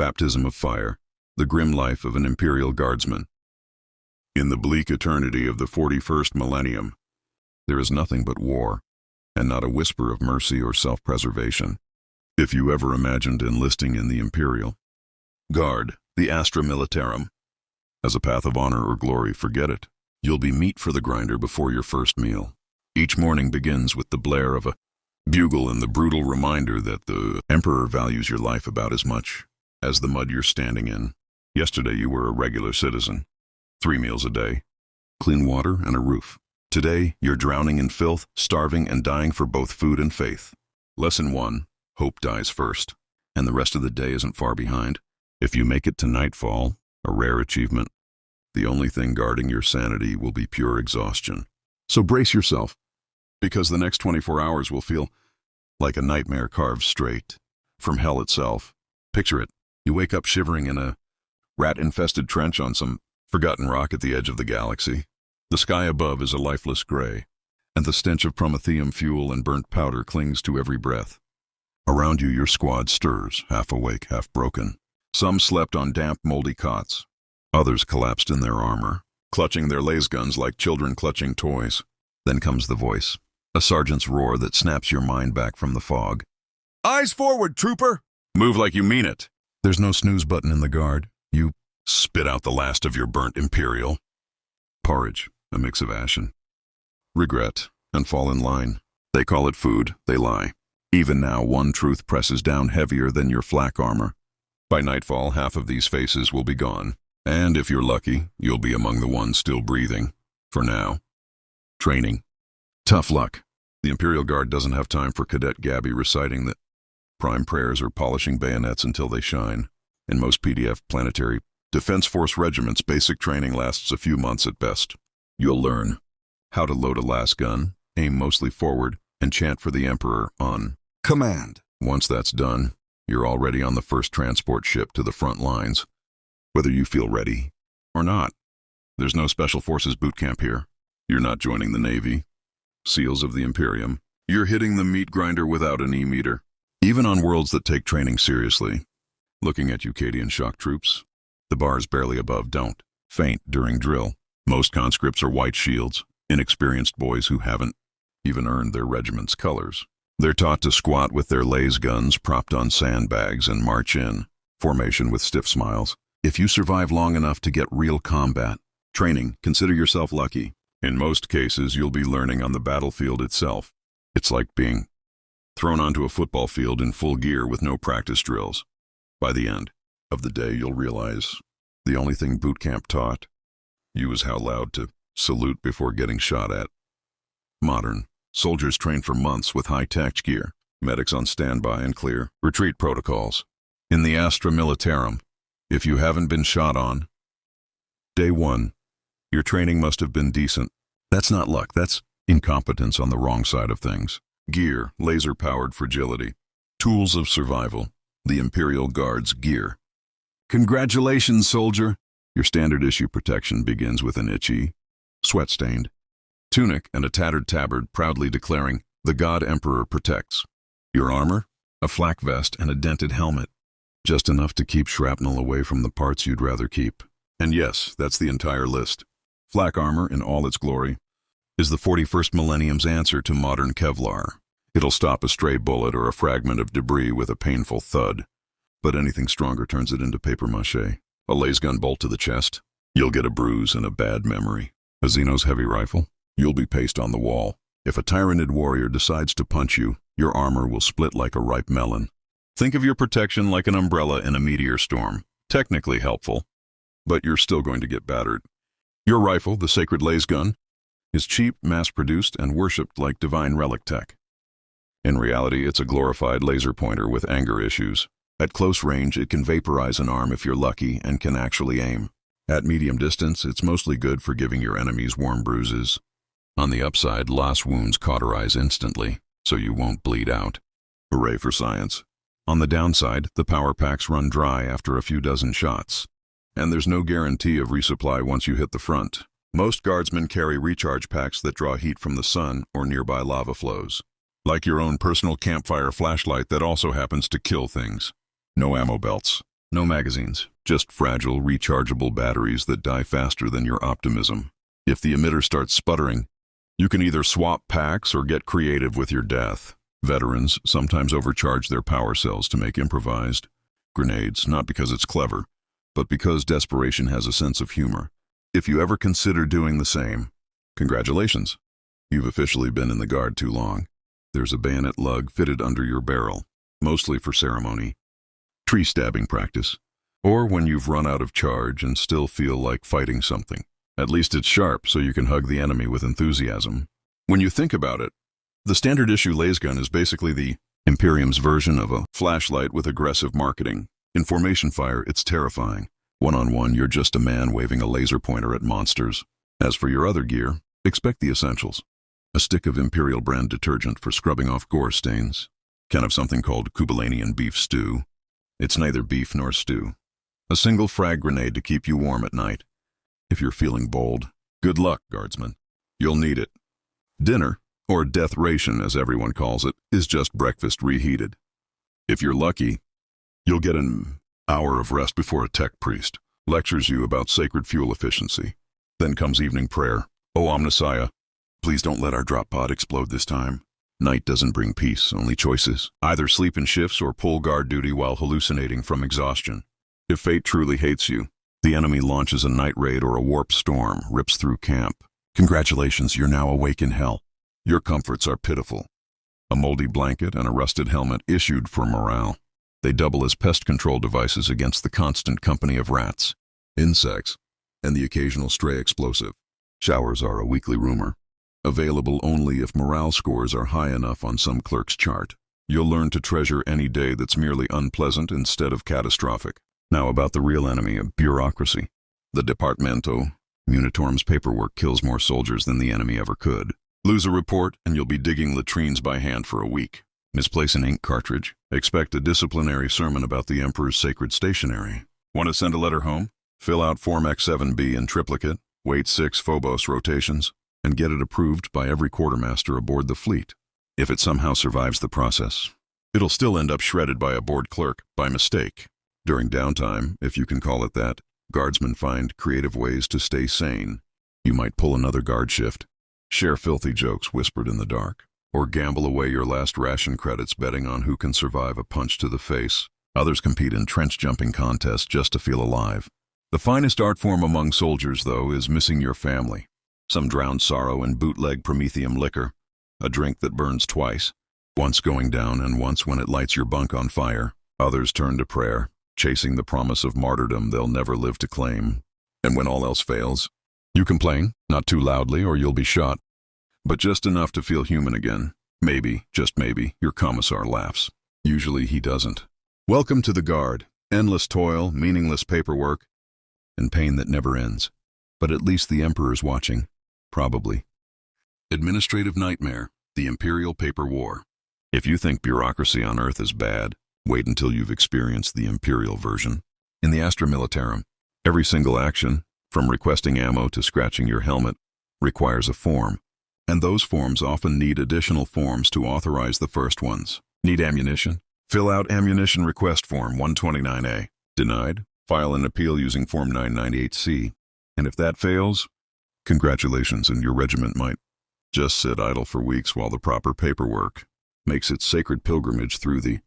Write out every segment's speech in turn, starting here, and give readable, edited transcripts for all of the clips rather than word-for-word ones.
Baptism of fire, the grim life of an Imperial Guardsman. In the bleak eternity of the 41st millennium, there is nothing but war, and not a whisper of mercy or self-preservation. If you ever imagined enlisting in the Imperial Guard, the Astra Militarum, as a path of honor or glory, forget it. You'll be meat for the grinder before your first meal. Each morning begins with the blare of a bugle and the brutal reminder that the Emperor values your life about as much as the mud you're standing in. Yesterday you were a regular citizen. 3 meals a day, clean water and a roof. Today you're drowning in filth, starving and dying for both food and faith. Lesson 1, hope dies first, and the rest of the day isn't far behind. If you make it to nightfall, a rare achievement, the only thing guarding your sanity will be pure exhaustion. So brace yourself, because the next 24 hours will feel like a nightmare carved straight from hell itself. Picture it. You wake up shivering in a rat-infested trench on some forgotten rock at the edge of the galaxy. The sky above is a lifeless gray, and the stench of promethium fuel and burnt powder clings to every breath. Around you, your squad stirs, half awake, half broken. Some slept on damp, moldy cots. Others collapsed in their armor, clutching their lasguns like children clutching toys. Then comes the voice, a sergeant's roar that snaps your mind back from the fog. Eyes forward, trooper! Move like you mean it. There's no snooze button in the guard. You spit out the last of your burnt Imperial porridge, a mix of ash and regret, and fall in line. They call it food, they lie. Even now, one truth presses down heavier than your flak armor. By nightfall, half of these faces will be gone, and if you're lucky, you'll be among the ones still breathing. For now. Training. Tough luck. The Imperial Guard doesn't have time for Cadet Gabby reciting the prime prayers or polishing bayonets until they shine. In most PDF planetary Defense Force regiments, basic training lasts a few months at best. You'll learn how to load a lasgun, aim mostly forward, and chant for the Emperor on command. Once that's done, you're already on the first transport ship to the front lines, whether you feel ready or not. There's no Special Forces boot camp here. You're not joining the Navy, SEALs of the Imperium. You're hitting the meat grinder without an E-meter. Even on worlds that take training seriously, looking at Eucadian shock troops, the bars barely above don't faint during drill. Most conscripts are white shields, inexperienced boys who haven't even earned their regiment's colors. They're taught to squat with their lasguns propped on sandbags and march in formation with stiff smiles. If you survive long enough to get real combat training, consider yourself lucky. In most cases, you'll be learning on the battlefield itself. It's like being thrown onto a football field in full gear with no practice drills. By the end of the day, you'll realize the only thing boot camp taught you is how loud to salute before getting shot at. Modern soldiers train for months with high-tech gear, medics on standby and clear retreat protocols. In the Astra Militarum, if you haven't been shot on day 1, your training must have been decent. That's not luck, that's incompetence on the wrong side of things. Gear, laser-powered fragility. Tools of survival. The Imperial Guard's gear. Congratulations, soldier! Your standard issue protection begins with an itchy, sweat-stained tunic and a tattered tabard proudly declaring, "The God Emperor protects." Your armor? A flak vest and a dented helmet. Just enough to keep shrapnel away from the parts you'd rather keep. And yes, that's the entire list. Flak armor, in all its glory, is the 41st millennium's answer to modern Kevlar. It'll stop a stray bullet or a fragment of debris with a painful thud. But anything stronger turns it into papier-mâché. A lasgun bolt to the chest, you'll get a bruise and a bad memory. A Xenos heavy rifle, you'll be paced on the wall. If a tyrannid warrior decides to punch you, your armor will split like a ripe melon. Think of your protection like an umbrella in a meteor storm. Technically helpful, but you're still going to get battered. Your rifle, the sacred lasgun, is cheap, mass-produced, and worshipped like divine relic tech. In reality, it's a glorified laser pointer with anger issues. At close range, it can vaporize an arm if you're lucky and can actually aim. At medium distance, it's mostly good for giving your enemies warm bruises. On the upside, loss wounds cauterize instantly, so you won't bleed out. Hooray for science. On the downside, the power packs run dry after a few dozen shots. And there's no guarantee of resupply once you hit the front. Most guardsmen carry recharge packs that draw heat from the sun or nearby lava flows. Like your own personal campfire flashlight that also happens to kill things. No ammo belts. No magazines, just fragile, rechargeable batteries that die faster than your optimism. If the emitter starts sputtering, you can either swap packs or get creative with your death. Veterans sometimes overcharge their power cells to make improvised grenades, not because it's clever, but because desperation has a sense of humor. If you ever consider doing the same, congratulations. You've officially been in the Guard too long. There's a bayonet lug fitted under your barrel, mostly for ceremony, tree stabbing practice, or when you've run out of charge and still feel like fighting something. At least it's sharp, so you can hug the enemy with enthusiasm. When you think about it, the standard issue lasgun is basically the Imperium's version of a flashlight with aggressive marketing. In formation fire, it's terrifying. One-on-one, you're just a man waving a laser pointer at monsters. As for your other gear, expect the essentials. A stick of Imperial brand detergent for scrubbing off gore stains. Can of something called Kubalanian beef stew. It's neither beef nor stew. A single frag grenade to keep you warm at night. If you're feeling bold, good luck, Guardsman. You'll need it. Dinner, or death ration as everyone calls it, is just breakfast reheated. If you're lucky, you'll get an hour of rest before a tech priest lectures you about sacred fuel efficiency. Then comes evening prayer. O Omnissiah, please don't let our drop pod explode this time. Night doesn't bring peace, only choices. Either sleep in shifts or pull guard duty while hallucinating from exhaustion. If fate truly hates you, the enemy launches a night raid or a warp storm, rips through camp. Congratulations, you're now awake in hell. Your comforts are pitiful. A moldy blanket and a rusted helmet issued for morale. They double as pest control devices against the constant company of rats, insects, and the occasional stray explosive. Showers are a weekly rumor, available only if morale scores are high enough on some clerk's chart. You'll learn to treasure any day that's merely unpleasant instead of catastrophic. Now about the real enemy of bureaucracy. The Departamento Munitorum's paperwork kills more soldiers than the enemy ever could. Lose a report and you'll be digging latrines by hand for a week. Misplace an ink cartridge. Expect a disciplinary sermon about the Emperor's sacred stationery. Want to send a letter home? Fill out Form X7B in triplicate, wait 6 Phobos rotations, and get it approved by every quartermaster aboard the fleet. If it somehow survives the process, it'll still end up shredded by a board clerk by mistake. During downtime, if you can call it that, Guardsmen find creative ways to stay sane. You might pull another guard shift, share filthy jokes whispered in the dark, or gamble away your last ration credits betting on who can survive a punch to the face. Others compete in trench-jumping contests just to feel alive. The finest art form among soldiers, though, is missing your family. Some drowned sorrow in bootleg Prometheum liquor, a drink that burns twice, once going down and once when it lights your bunk on fire. Others turn to prayer, chasing the promise of martyrdom they'll never live to claim. And when all else fails, you complain, not too loudly or you'll be shot, but just enough to feel human again. Maybe, just maybe, your commissar laughs. Usually he doesn't. Welcome to the Guard. Endless toil, meaningless paperwork, and pain that never ends. But at least the Emperor's watching. Probably. Administrative nightmare, the Imperial Paper War. If you think bureaucracy on Earth is bad, wait until you've experienced the Imperial version. In the Astra Militarum, every single action, from requesting ammo to scratching your helmet, requires a form. And those forms often need additional forms to authorize the first ones. Need ammunition? Fill out Ammunition Request Form 129A. Denied? File an appeal using Form 998C. And if that fails, congratulations, and your regiment might just sit idle for weeks while the proper paperwork makes its sacred pilgrimage through the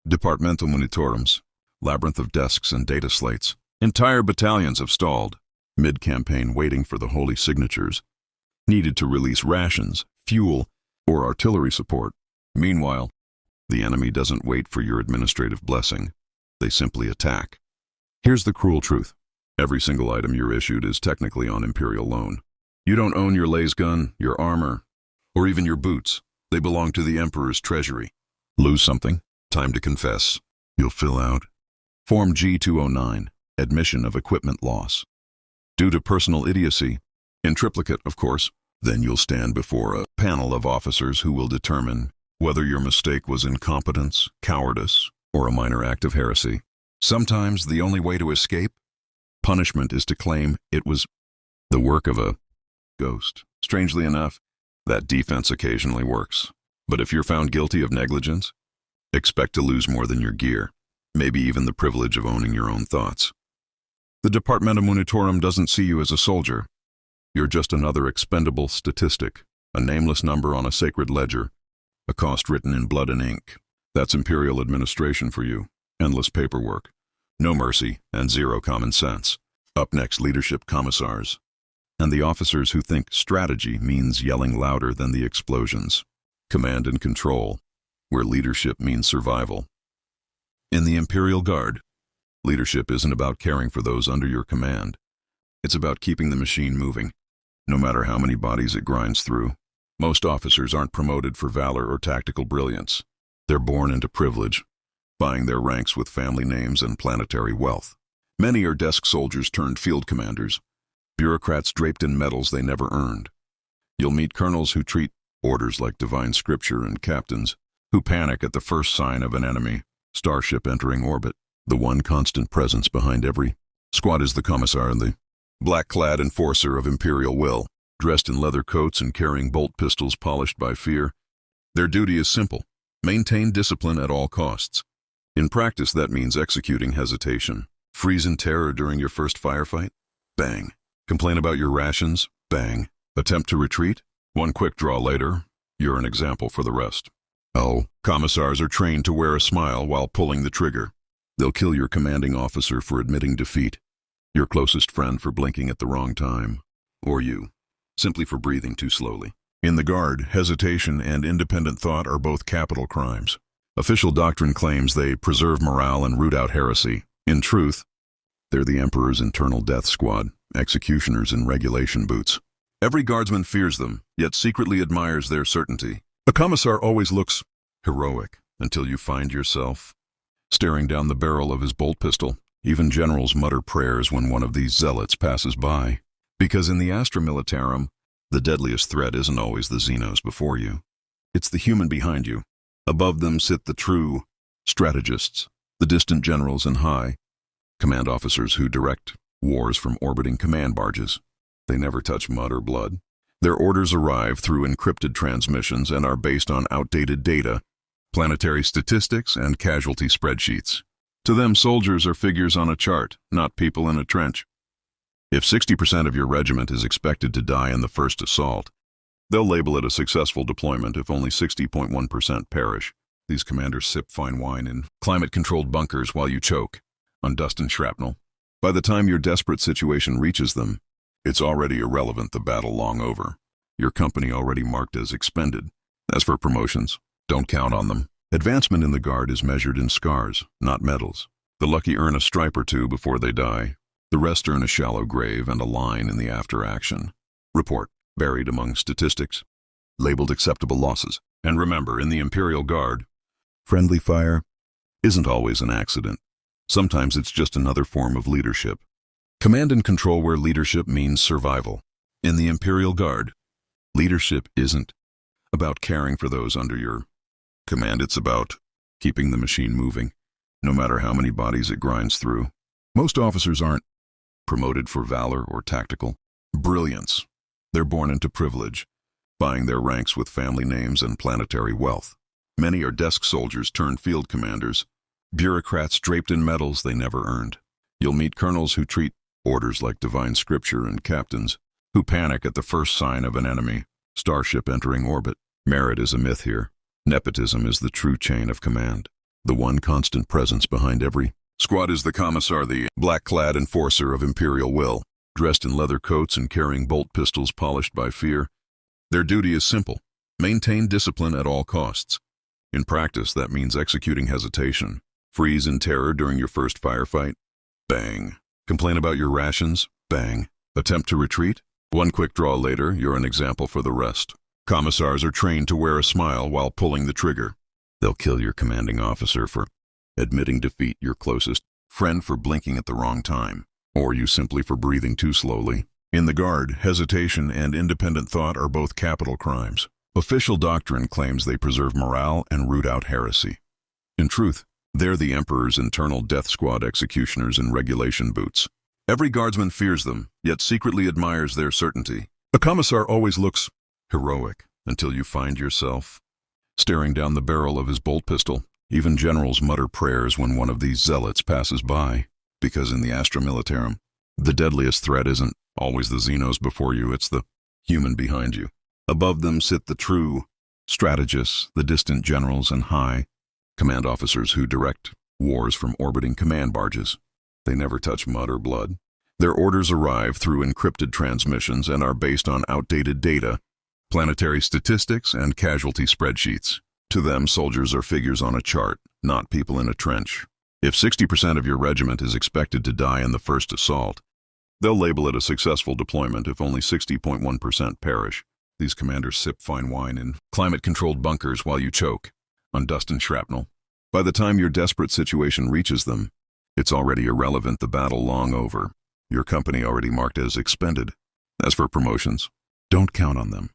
Departamental Monitorums, labyrinth of desks and data slates. Entire battalions have stalled, mid-campaign waiting for the holy signatures, needed to release rations, fuel, or artillery support. Meanwhile, the enemy doesn't wait for your administrative blessing. They simply attack. Here's the cruel truth. Every single item you're issued is technically on Imperial loan. You don't own your lasgun, your armor, or even your boots. They belong to the Emperor's treasury. Lose something? Time to confess. You'll fill out Form G209, Admission of Equipment Loss. Due to personal idiocy, in triplicate, of course, then you'll stand before a panel of officers who will determine whether your mistake was incompetence, cowardice, or a minor act of heresy. Sometimes the only way to escape punishment is to claim it was the work of a ghost. Strangely enough, that defense occasionally works. But if you're found guilty of negligence, expect to lose more than your gear. maybe even the privilege of owning your own thoughts. The Departmentum Munitorum doesn't see you as a soldier. You're just another expendable statistic, a nameless number on a sacred ledger, a cost written in blood and ink. That's Imperial administration for you. Endless paperwork, no mercy, and zero common sense. Up next, leadership commissars, and the officers who think strategy means yelling louder than the explosions. Command and control, where leadership means survival. In the Imperial Guard, leadership isn't about caring for those under your command. It's about keeping the machine moving, no matter how many bodies it grinds through. Most officers aren't promoted for valor or tactical brilliance. They're born into privilege, buying their ranks with family names and planetary wealth. Many are desk soldiers turned field commanders, bureaucrats draped in medals they never earned. You'll meet colonels who treat orders like divine scripture and captains who panic at the first sign of an enemy starship entering orbit. The one constant presence behind every squad is the commissar, the black-clad enforcer of imperial will, dressed in leather coats and carrying bolt pistols polished by fear. Their duty is simple: maintain discipline at all costs. In practice, that means executing hesitation. Freeze in terror during your first firefight? Bang. Complain about your rations? Bang. Attempt to retreat? One quick draw later, you're an example for the rest. Oh, commissars are trained to wear a smile while pulling the trigger. They'll kill your commanding officer for admitting defeat, your closest friend for blinking at the wrong time, or you, simply for breathing too slowly. In the Guard, hesitation and independent thought are both capital crimes. Official doctrine claims they preserve morale and root out heresy. In truth, they're the Emperor's internal death squad, executioners in regulation boots. Every guardsman fears them, yet secretly admires their certainty. A commissar always looks heroic until you find yourself staring down the barrel of his bolt pistol. Even generals mutter prayers when one of these zealots passes by. Because in the Astra Militarum, the deadliest threat isn't always the Xenos before you. It's the human behind you. Above them sit the true strategists, the distant generals and high command officers who direct wars from orbiting command barges. They never touch mud or blood. Their orders arrive through encrypted transmissions and are based on outdated data, planetary statistics, and casualty spreadsheets. To them, soldiers are figures on a chart, not people in a trench. If 60% of your regiment is expected to die in the first assault, they'll label it a successful deployment if only 60.1% perish. These commanders sip fine wine in climate-controlled bunkers while you choke on dust and shrapnel. By the time your desperate situation reaches them, it's already irrelevant, the battle long over. Your company already marked as expended. As for promotions, don't count on them. Advancement in the Guard is measured in scars, not medals. The lucky earn a stripe or two before they die. The rest earn a shallow grave and a line in the after action. Report, buried among statistics, labeled acceptable losses. And remember, in the Imperial Guard, friendly fire isn't always an accident. Sometimes it's just another form of leadership. Command and control, where leadership means survival. In the Imperial Guard, leadership isn't about caring for those under your command. It's about keeping the machine moving, no matter how many bodies it grinds through. Most officers aren't promoted for valor or tactical brilliance. They're born into privilege, buying their ranks with family names and planetary wealth. Many are desk soldiers turned field commanders, bureaucrats draped in medals they never earned. You'll meet colonels who treat orders like divine scripture and captains who panic at the first sign of an enemy starship entering orbit. Merit is a myth here. Nepotism is the true chain of command. The one constant presence behind every squad is the commissar, the black-clad enforcer of imperial will, dressed in leather coats and carrying bolt pistols polished by fear. Their duty is simple: maintain discipline at all costs. In practice, that means executing hesitation. Freeze in terror during your first firefight? Bang. Complain about your rations? Bang. Attempt to retreat? One quick draw later, you're an example for the rest. Commissars are trained to wear a smile while pulling the trigger. They'll kill your commanding officer for admitting defeat, your closest friend for blinking at the wrong time, or you simply for breathing too slowly. In the Guard, hesitation and independent thought are both capital crimes. Official doctrine claims they preserve morale and root out heresy. In truth, they're the Emperor's internal death squad, executioners in regulation boots. Every guardsman fears them, yet secretly admires their certainty. A commissar always looks heroic until you find yourself staring down the barrel of his bolt pistol. Even generals mutter prayers when one of these zealots passes by, because in the Astra Militarum, the deadliest threat isn't always the Xenos before you, it's the human behind you. Above them sit the true strategists, the distant generals and high command officers who direct wars from orbiting command barges. They never touch mud or blood. Their orders arrive through encrypted transmissions and are based on outdated data, planetary statistics, and casualty spreadsheets. To them, soldiers are figures on a chart, not people in a trench. If 60% of your regiment is expected to die in the first assault, they'll label it a successful deployment if only 60.1% perish. These commanders sip fine wine in climate-controlled bunkers while you choke on dust and shrapnel. By the time your desperate situation reaches them, it's already irrelevant, the battle long over. Your company already marked as expended. As for promotions, don't count on them.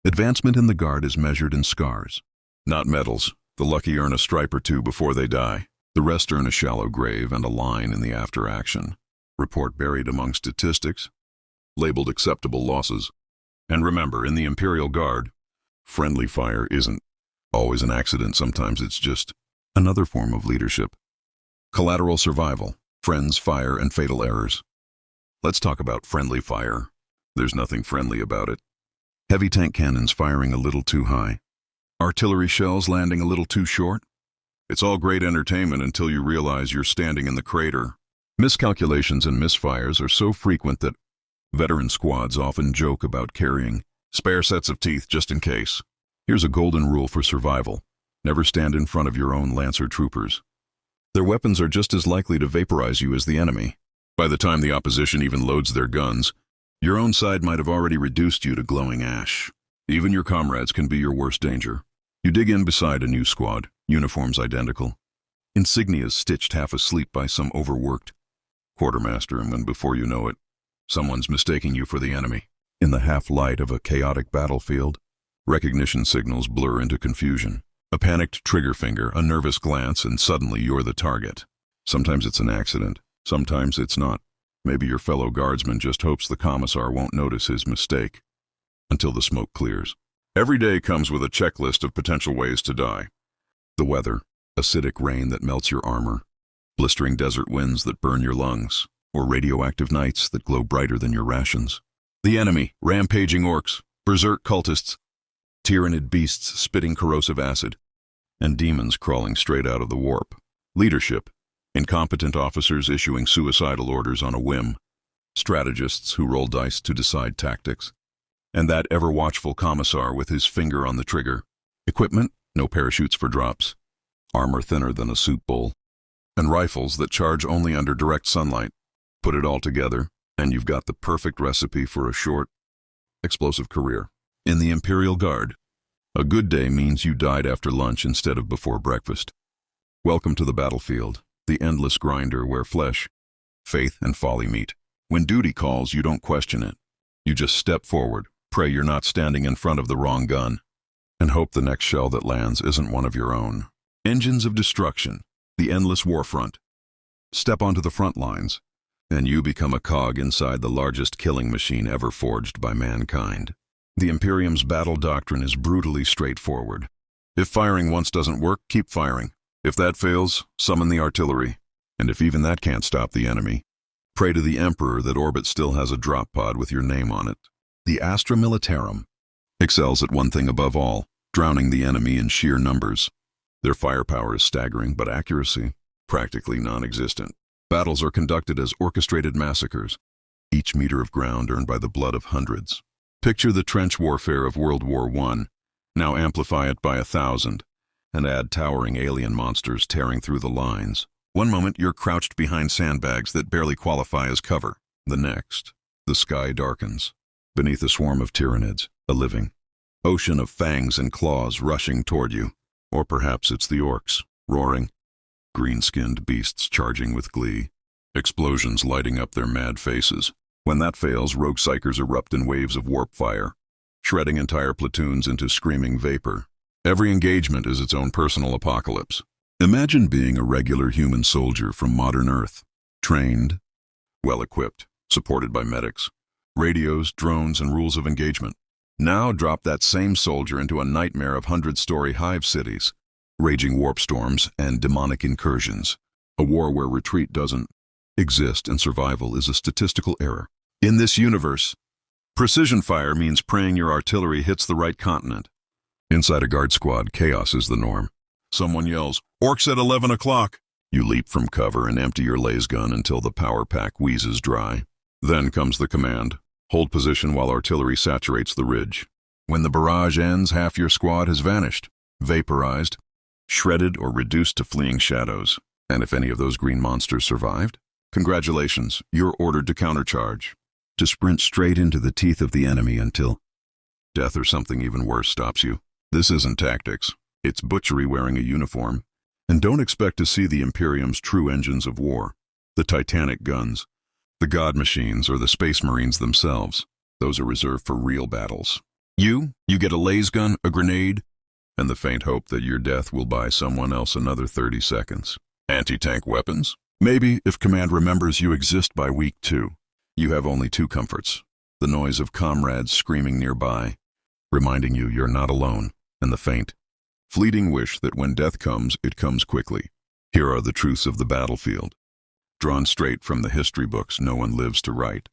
Advancement in the Guard is measured in scars, not medals. The lucky earn a stripe or two before they die. The rest earn a shallow grave and a line in the after action. Report buried among statistics, labeled acceptable losses. And remember, in the Imperial Guard, friendly fire isn't always an accident. Sometimes it's just another form of leadership. Collateral survival, friends, fire, and fatal errors. Let's talk about friendly fire. There's nothing friendly about it. Heavy tank cannons firing a little too high. Artillery shells landing a little too short. It's all great entertainment until you realize you're standing in the crater. Miscalculations and misfires are so frequent that veteran squads often joke about carrying spare sets of teeth just in case. Here's a golden rule for survival. Never stand in front of your own Lancer troopers. Their weapons are just as likely to vaporize you as the enemy. By the time the opposition even loads their guns, your own side might have already reduced you to glowing ash. Even your comrades can be your worst danger. You dig in beside a new squad, uniforms identical, insignias stitched half asleep by some overworked quartermaster, and when before you know it, someone's mistaking you for the enemy. In the half-light of a chaotic battlefield, recognition signals blur into confusion. A panicked trigger finger, a nervous glance, and suddenly you're the target. Sometimes it's an accident, sometimes it's not. Maybe your fellow guardsman just hopes the commissar won't notice his mistake until the smoke clears. Every day comes with a checklist of potential ways to die. The weather, acidic rain that melts your armor, blistering desert winds that burn your lungs, or radioactive nights that glow brighter than your rations. The enemy, rampaging orcs, berserk cultists, tyrannid beasts spitting corrosive acid, and demons crawling straight out of the warp. Leadership, incompetent officers issuing suicidal orders on a whim, strategists who roll dice to decide tactics, and that ever-watchful commissar with his finger on the trigger. Equipment, no parachutes for drops, armor thinner than a soup bowl, and rifles that charge only under direct sunlight. Put it all together, and you've got the perfect recipe for a short, explosive career. In the Imperial Guard, a good day means you died after lunch instead of before breakfast. Welcome to the battlefield, the endless grinder where flesh, faith, and folly meet. When duty calls, you don't question it. You just step forward, pray you're not standing in front of the wrong gun, and hope the next shell that lands isn't one of your own. Engines of destruction, the endless war front. Step onto the front lines, and you become a cog inside the largest killing machine ever forged by mankind. The Imperium's battle doctrine is brutally straightforward. If firing once doesn't work, keep firing. If that fails, summon the artillery. And if even that can't stop the enemy, pray to the Emperor that orbit still has a drop pod with your name on it. The Astra Militarum excels at one thing above all, drowning the enemy in sheer numbers. Their firepower is staggering, but accuracy practically non-existent. Battles are conducted as orchestrated massacres, each meter of ground earned by the blood of hundreds. Picture the trench warfare of World War I, now amplify it by 1,000, and add towering alien monsters tearing through the lines. One moment you're crouched behind sandbags that barely qualify as cover. The next, the sky darkens. Beneath a swarm of tyrannids, a living ocean of fangs and claws rushing toward you. Or perhaps it's the orcs, roaring, green-skinned beasts charging with glee, explosions lighting up their mad faces. When that fails, rogue psychers erupt in waves of warp fire, shredding entire platoons into screaming vapor. Every engagement is its own personal apocalypse. Imagine being a regular human soldier from modern Earth, trained, well-equipped, supported by medics, radios, drones, and rules of engagement. Now drop that same soldier into a nightmare of 100-story hive cities, raging warp storms, and demonic incursions. A war where retreat doesn't exist and survival is a statistical error. In this universe, precision fire means praying your artillery hits the right continent. Inside a guard squad, chaos is the norm. Someone yells, "Orcs at 11 o'clock!" You leap from cover and empty your lasgun until the power pack wheezes dry. Then comes the command. Hold position while artillery saturates the ridge. When the barrage ends, half your squad has vanished, vaporized, shredded, or reduced to fleeing shadows. And if any of those green monsters survived, congratulations, you're ordered to countercharge. To sprint straight into the teeth of the enemy until death or something even worse stops you. This isn't tactics. It's butchery wearing a uniform. And don't expect to see the Imperium's true engines of war. The Titanic guns, the God machines, or the Space Marines themselves. Those are reserved for real battles. You get a lasgun, a grenade, and the faint hope that your death will buy someone else another 30 seconds. Anti-tank weapons? Maybe if command remembers you exist by week 2. You have only 2 comforts. The noise of comrades screaming nearby, reminding you you're not alone, and the faint, fleeting wish that when death comes, it comes quickly. Here are the truths of the battlefield. Drawn straight from the history books no one lives to write.